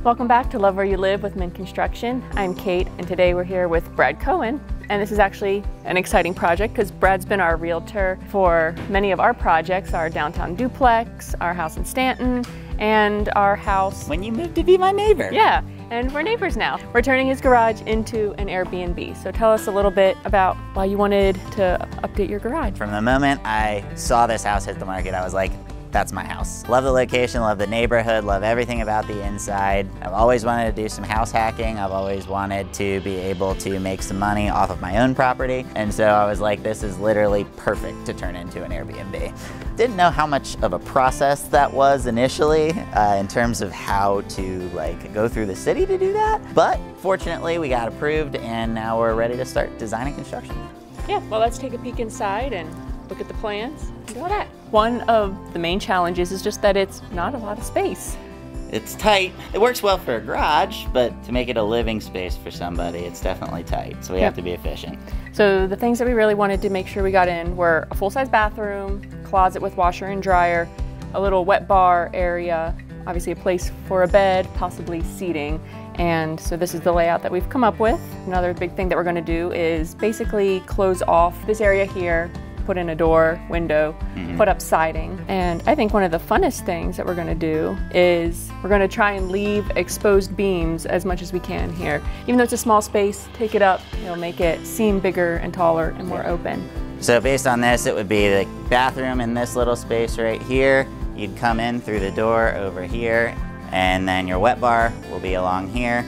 Welcome back to Love Where You Live with Mint Construction. I'm Kate, and today we're here with Brad Cohen. And this is actually an exciting project because Brad's been our realtor for many of our projects, our downtown duplex, our house in Stanton, and our house. When you moved to be my neighbor. Yeah, and we're neighbors now. We're turning his garage into an Airbnb. So tell us a little bit about why you wanted to update your garage. From the moment I saw this house hit the market, I was like, that's my house. Love the location, love the neighborhood, love everything about the inside. I've always wanted to do some house hacking. I've always wanted to be able to make some money off of my own property. And so I was like, this is literally perfect to turn into an Airbnb. Didn't know how much of a process that was initially in terms of how to go through the city to do that. But fortunately we got approved and now we're ready to start designing construction. Yeah, well, let's take a peek inside and look at the plans and do all that. One of the main challenges is just that it's not a lot of space. It's tight. It works well for a garage, but to make it a living space for somebody, it's definitely tight. So we have to be efficient. So the things that we really wanted to make sure we got in were a full-size bathroom, closet with washer and dryer, a little wet bar area, obviously a place for a bed, possibly seating. And so this is the layout that we've come up with. Another big thing that we're going to do is basically close off this area here, put in a door, window, put up siding. And I think one of the funnest things that we're gonna do is we're gonna try and leave exposed beams as much as we can here. Even though it's a small space, take it up, it'll make it seem bigger and taller and more open. So based on this, it would be the bathroom in this little space right here. You'd come in through the door over here, and then your wet bar will be along here.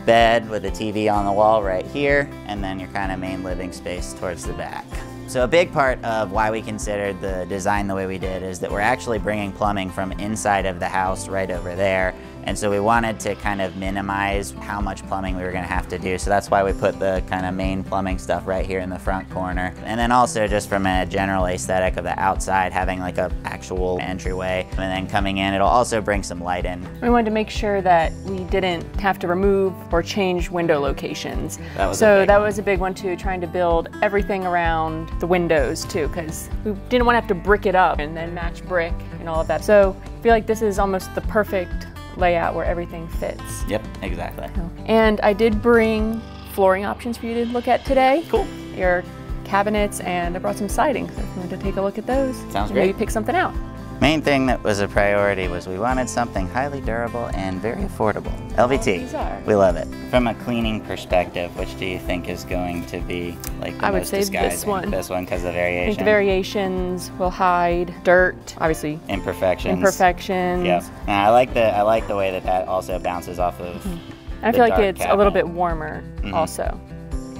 Bed with a TV on the wall right here, and then your kind of main living space towards the back. So a big part of why we considered the design the way we did is that we're actually bringing plumbing from inside of the house right over there. And so we wanted to kind of minimize how much plumbing we were gonna have to do. So that's why we put the kind of main plumbing stuff right here in the front corner. And then also just from a general aesthetic of the outside, having like a actual entryway. And then coming in, it'll also bring some light in. We wanted to make sure that we didn't have to remove or change window locations. That was was a big one too, trying to build everything around the windows too, because we didn't want to have to brick it up and then match brick and all of that. So I feel like this is almost the perfect layout where everything fits. Yep, exactly. And I did bring flooring options for you to look at today. Cool. Your cabinets, and I brought some siding, so if you want to take a look at those. Sounds great. Maybe pick something out. Main thing that was a priority was we wanted something highly durable and very affordable. LVT. These are. We love it. From a cleaning perspective, which do you think is going to be like the I would most say disguising? this one. This one because of the variation. I think the variations will hide dirt, obviously. Imperfections. Imperfections. Yeah. And I like the way that also bounces off of. And I feel like it's a little bit warmer also.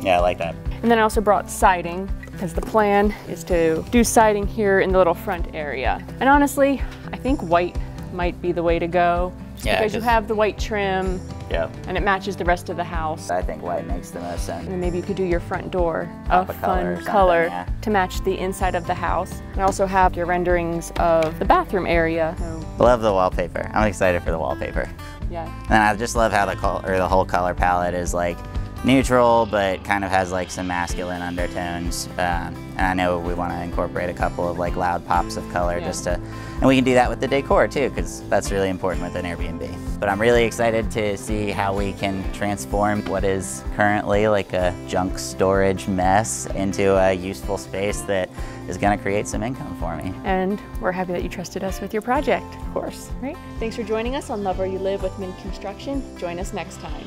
Yeah, I like that. And then I also brought siding, because the plan is to do siding here in the little front area. And honestly, I think white might be the way to go. Because you have the white trim, and it matches the rest of the house. I think white makes the most sense. And then maybe you could do your front door a fun color color to match the inside of the house. And also have your renderings of the bathroom area. Love the wallpaper. I'm excited for the wallpaper. Yeah. And I just love how the whole color palette is like neutral, but kind of has like some masculine undertones. And I know we want to incorporate a couple of like loud pops of color and we can do that with the decor too, because that's really important with an Airbnb. But I'm really excited to see how we can transform what is currently like a junk storage mess into a useful space that is going to create some income for me. And we're happy that you trusted us with your project. Of course. Right? Thanks for joining us on Love Where You Live with Mint Construction. Join us next time.